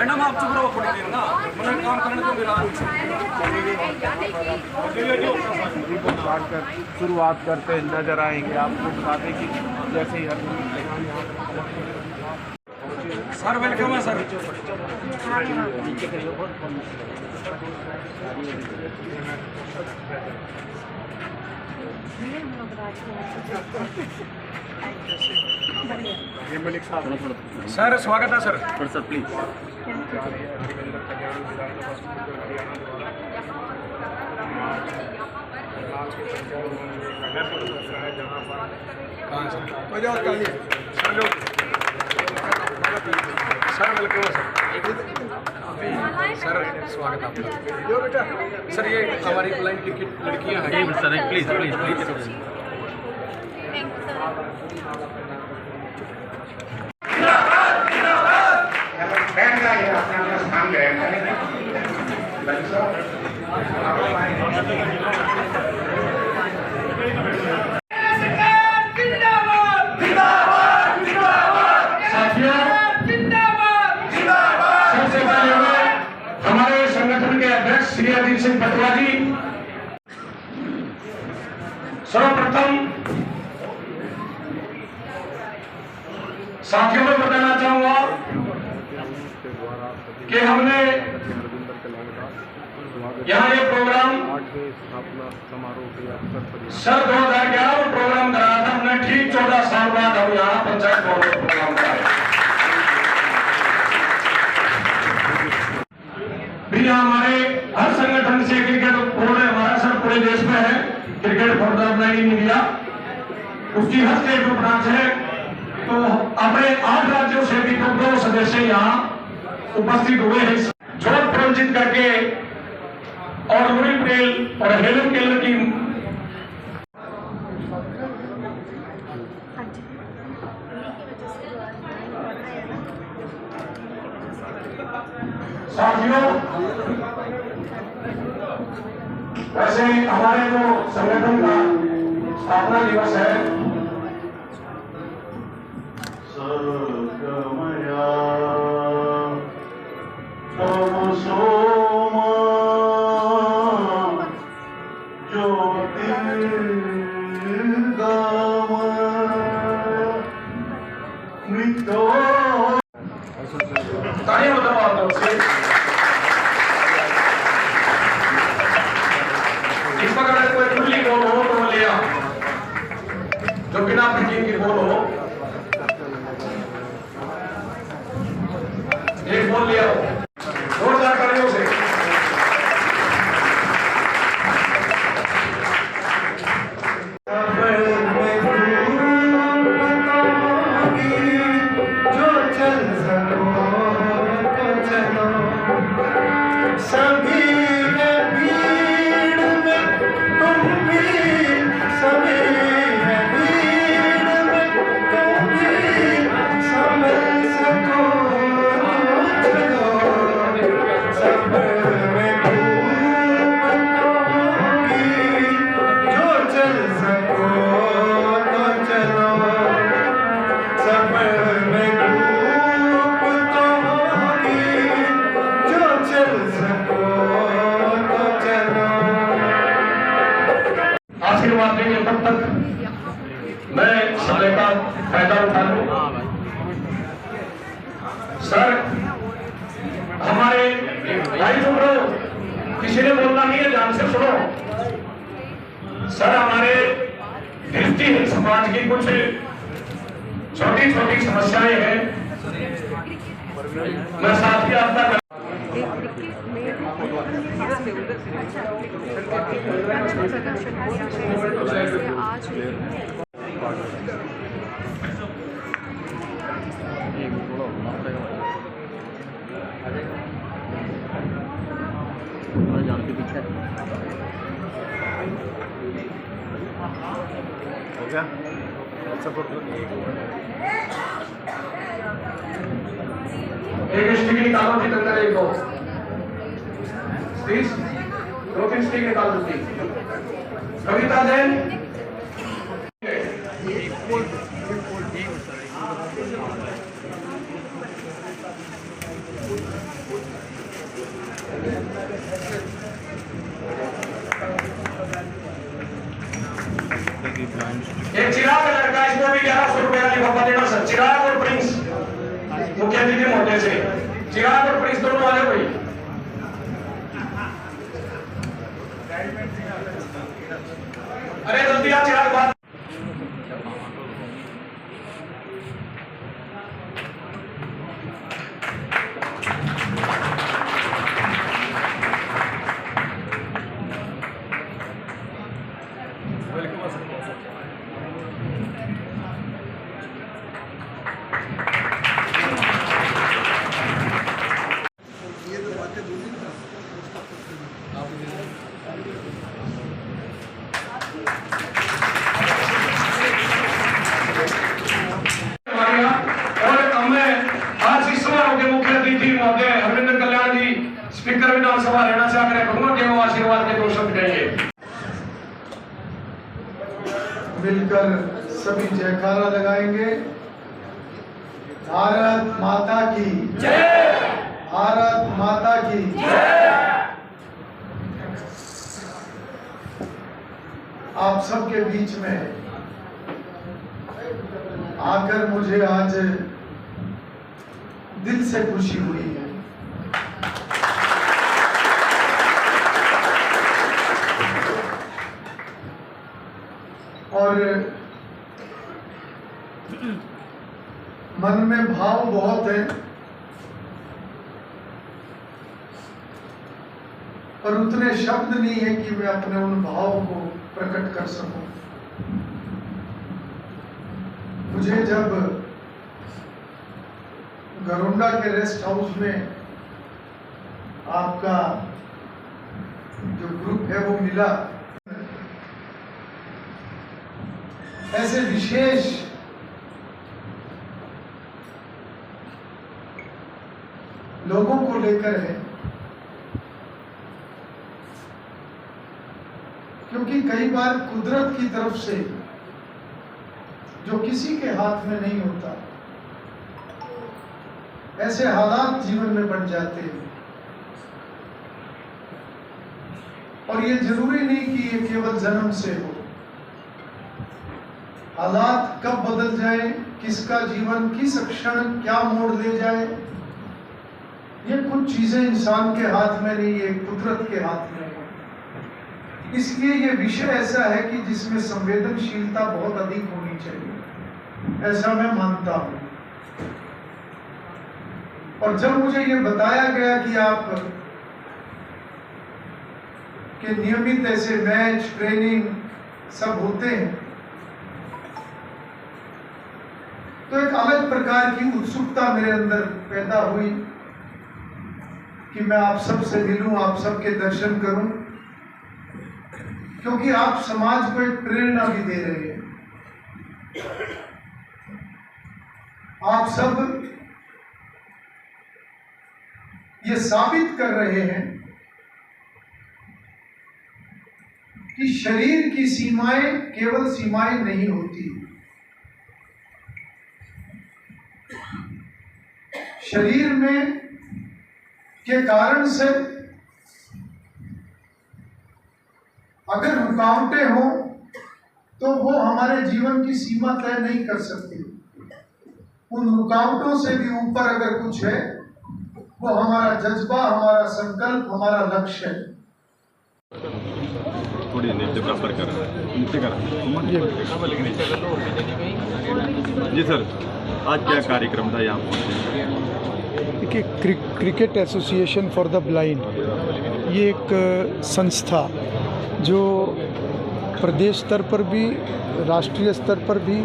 Madam आप चुप रहो थोड़ी देर ना, मैंने काम करने दो मेरा। शुरुआत करते नजर आएंगे आपको बता दें कि जैसे ही सर वेलकम है सर। सर स्वागत है sir. Sir please sir welcome है सर। सर स्वागत आपका। सर ये हमारी ब्लाइंड टिकट लड़कियां हैं सर प्लीज प्लीज प्लीज हमारे संगठन के अध्यक्ष श्री अजीत सिंह पटवा जी, सर्वप्रथम साथियों को बताना चाहूंगा कि हमने यहाँ ये प्रोग्राम सर 2011 में प्रोग्राम कराया था। हमने ठीक 14 साल बाद हम यहाँ पंचायत भवन में प्रोग्राम कराया। भी हमारे हर संगठन से क्रिकेट बोर्ड हमारा सर पूरे देश में है, cricket for the blind in India, उसकी हर स्टेट में ब्रांच है। तो अपने 8 राज्यों से भी 2 सदस्य यहाँ उपस्थित हुए हैं। जोत प्रंजित करके और लुई पेल और हेलन केलर की साथियों, वैसे हमारे जो संगठन का स्थापना दिवस है तालियां बताओ से इस वक्त अगर कोई खुली बोल हो तो ले आओ, जो बिना फिटिंग की बोल हो एक बोल ले आओ। 2000 तालियों से आशीर्वाद देंगे तब तक मैं साले का फायदा उठा लूं। सर हमारे भाई सुन रहे हो, किसी ने बोलना नहीं है, ध्यान से सुनो। सर हमारे दृष्टि समाज की कुछ छोटी छोटी समस्याएं हैं, मैं साथ ही आपका जानते पीछे हो गया। एक स्टिक निकालो जी, अंदर एक दो 2-3 स्टिक निकाल दो। कविता जैन एक एक चिराग लड़का, इसको भी 1100 रुपये का लिफाफा देना सर। चिराग और प्रिंस मुख्य अतिथि महोदय से, चिराग और प्रिंस दोनों वाले भाई। अरे जल्दी आ चिराग बात। हरविंदर कल्याण जी स्पीकर विधानसभा हरियाणा से आकर कहूंगा कि वो आशीर्वाद के 2 शब्द कहेंगे। मिलकर सभी जयकारा लगाएंगे। भारत माता की जय, भारत माता की जय। आप सबके बीच में आकर मुझे आज दिल से खुशी हुई है। और मन में भाव बहुत है, पर उतने शब्द नहीं है कि मैं अपने उन भावों को प्रकट कर सकूं। मुझे जब गरुंडा के रेस्ट हाउस में आपका जो ग्रुप है वो मिला, ऐसे विशेष लोगों को लेकर है, क्योंकि कई बार कुदरत की तरफ से जो किसी के हाथ में नहीं होता, ऐसे हालात जीवन में बन जाते हैं। और ये जरूरी नहीं कि ये केवल जन्म से हो। हालात कब बदल जाए, किसका जीवन किस क्षण क्या मोड़ ले जाए, ये कुछ चीजें इंसान के हाथ में नहीं, ये कुदरत के हाथ में है। इसलिए ये विषय ऐसा है कि जिसमें संवेदनशीलता बहुत अधिक होनी चाहिए, ऐसा मैं मानता हूं। और जब मुझे ये बताया गया कि आप के नियमित ऐसे मैच ट्रेनिंग सब होते हैं, तो एक अलग प्रकार की उत्सुकता मेरे अंदर पैदा हुई कि मैं आप सब से मिलूं, आप सबके दर्शन करूं, क्योंकि आप समाज को एक प्रेरणा भी दे रहे हैं। आप सब ये साबित कर रहे हैं कि शरीर की सीमाएं केवल सीमाएं नहीं होती। शरीर में के कारण से अगर रुकावटें हो तो वो हमारे जीवन की सीमा तय नहीं कर सकती। उन रुकावटों से भी ऊपर अगर कुछ है, वो हमारा जज्बा, हमारा संकल्प, हमारा लक्ष्य है। थोड़ी नीचे बराबर कर जी सर, आज क्या कार्यक्रम था यहाँ पर? देखिए, cricket association for the blind, ये एक संस्था जो प्रदेश स्तर पर भी, राष्ट्रीय स्तर पर भी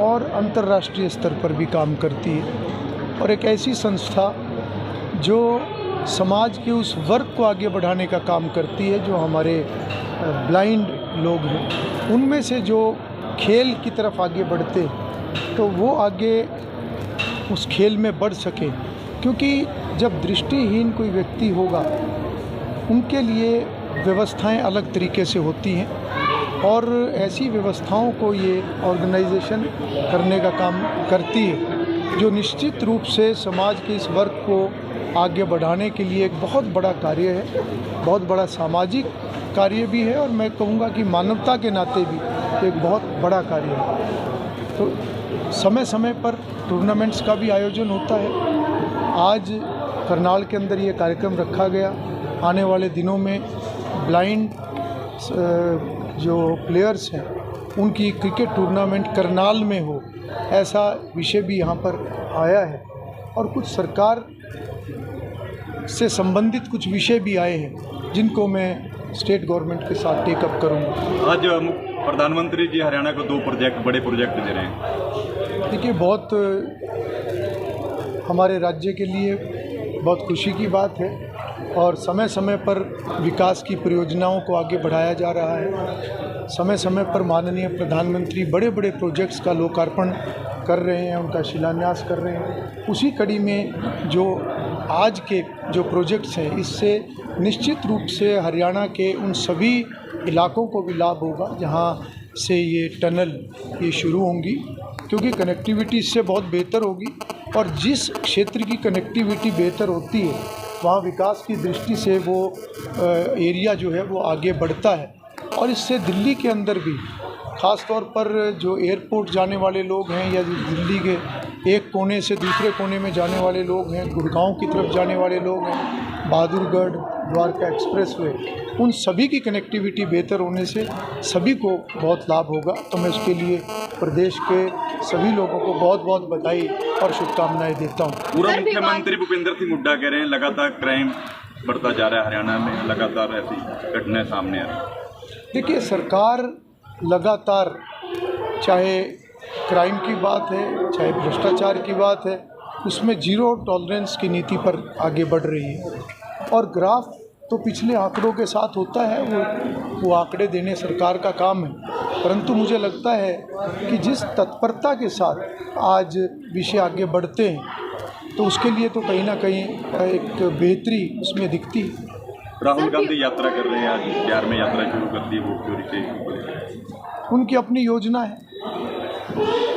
और अंतर्राष्ट्रीय स्तर पर भी काम करती है, और एक ऐसी संस्था जो समाज के उस वर्ग को आगे बढ़ाने का काम करती है जो हमारे ब्लाइंड लोग हैं। उनमें से जो खेल की तरफ आगे बढ़ते तो वो आगे उस खेल में बढ़ सके, क्योंकि जब दृष्टिहीन कोई व्यक्ति होगा उनके लिए व्यवस्थाएं अलग तरीके से होती हैं, और ऐसी व्यवस्थाओं को ये ऑर्गेनाइजेशन करने का काम करती है जो निश्चित रूप से समाज के इस वर्ग को आगे बढ़ाने के लिए एक बहुत बड़ा कार्य है, बहुत बड़ा सामाजिक कार्य भी है, और मैं कहूँगा कि मानवता के नाते भी तो एक बहुत बड़ा कार्य है। तो समय समय पर टूर्नामेंट्स का भी आयोजन होता है। आज करनाल के अंदर ये कार्यक्रम रखा गया। आने वाले दिनों में ब्लाइंड जो प्लेयर्स हैं उनकी क्रिकेट टूर्नामेंट करनाल में हो, ऐसा विषय भी यहाँ पर आया है। और कुछ सरकार से संबंधित कुछ विषय भी आए हैं जिनको मैं स्टेट गवर्नमेंट के साथ टेकअप करूँगा। आज प्रधानमंत्री जी हरियाणा को 2 बड़े प्रोजेक्ट दे रहे हैं। देखिए, बहुत हमारे राज्य के लिए बहुत खुशी की बात है और समय समय पर विकास की परियोजनाओं को आगे बढ़ाया जा रहा है। समय समय पर माननीय प्रधानमंत्री बड़े बड़े प्रोजेक्ट्स का लोकार्पण कर रहे हैं, उनका शिलान्यास कर रहे हैं। उसी कड़ी में जो आज के जो प्रोजेक्ट्स हैं, इससे निश्चित रूप से हरियाणा के उन सभी इलाकों को भी लाभ होगा जहां से ये टनल ये शुरू होंगी, क्योंकि कनेक्टिविटी इससे बहुत बेहतर होगी। और जिस क्षेत्र की कनेक्टिविटी बेहतर होती है वहाँ विकास की दृष्टि से वो एरिया जो है वो आगे बढ़ता है। और इससे दिल्ली के अंदर भी ख़ास तौर पर जो एयरपोर्ट जाने वाले लोग हैं या दिल्ली के एक कोने से दूसरे कोने में जाने वाले लोग हैं, गुड़गांव की तरफ जाने वाले लोग हैं, बहादुरगढ़ द्वारका एक्सप्रेसवे, उन सभी की कनेक्टिविटी बेहतर होने से सभी को बहुत लाभ होगा। तो मैं उसके लिए प्रदेश के सभी लोगों को बहुत बहुत बधाई और शुभकामनाएं देता हूँ। पूर्व मुख्यमंत्री भूपेंद्र सिंह हुड्डा कह रहे हैं लगातार क्राइम बढ़ता जा रहा है हरियाणा में, लगातार ऐसी घटनाएं सामने आ रही। देखिए, सरकार लगातार, चाहे क्राइम की बात है चाहे भ्रष्टाचार की बात है, उसमें जीरो टॉलरेंस की नीति पर आगे बढ़ रही है। और ग्राफ तो पिछले आंकड़ों के साथ होता है, वो आंकड़े देने सरकार का काम है। परंतु मुझे लगता है कि जिस तत्परता के साथ आज विषय आगे बढ़ते हैं तो उसके लिए तो कहीं ना कहीं एक बेहतरी उसमें दिखती है। राहुल गांधी यात्रा कर रहे हैं, आज बिहार में यात्रा शुरू कर दी वोट चोरी के। उनकी अपनी योजना है।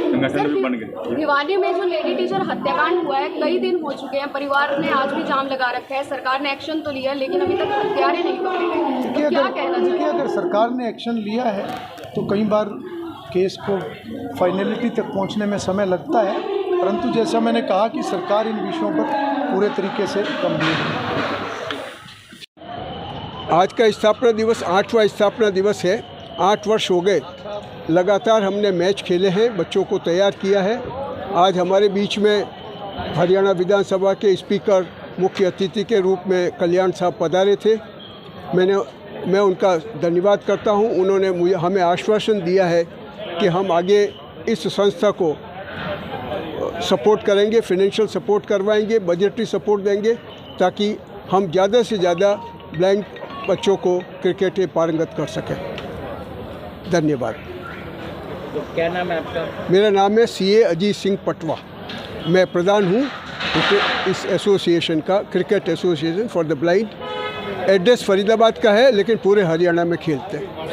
संगठन भी बन गए। भिवानी में जो लेडी टीचर हत्याकांड हुआ है, कई दिन हो चुके हैं, परिवार ने आज भी जाम लगा रखा है। सरकार ने एक्शन तो लिया लेकिन अभी तक हत्यारे नहीं पकड़े गए। तो क्या कहना चाहिए? अगर सरकार ने एक्शन लिया है तो कई बार केस को फाइनलिटी तक पहुंचने में समय लगता है, परंतु जैसा मैंने कहा कि सरकार इन विषयों पर पूरे तरीके से गंभीर है। आज का स्थापना दिवस 8वां स्थापना दिवस है। 8 वर्ष हो गए लगातार हमने मैच खेले हैं, बच्चों को तैयार किया है। आज हमारे बीच में हरियाणा विधानसभा के स्पीकर मुख्य अतिथि के रूप में कल्याण साहब पधारे थे। मैं उनका धन्यवाद करता हूं। उन्होंने हमें आश्वासन दिया है कि हम आगे इस संस्था को सपोर्ट करेंगे, फाइनेंशियल सपोर्ट करवाएंगे, बजटरी सपोर्ट देंगे, ताकि हम ज़्यादा से ज़्यादा ब्लाइंड बच्चों को क्रिकेट में पारंगत कर सकें। धन्यवाद। तो क्या नाम है आपका? मेरा नाम है CA अजीत सिंह पटवा। मैं प्रधान हूँ इस एसोसिएशन का, cricket association for the blind. Address Faridabad का है लेकिन पूरे हरियाणा में खेलते हैं।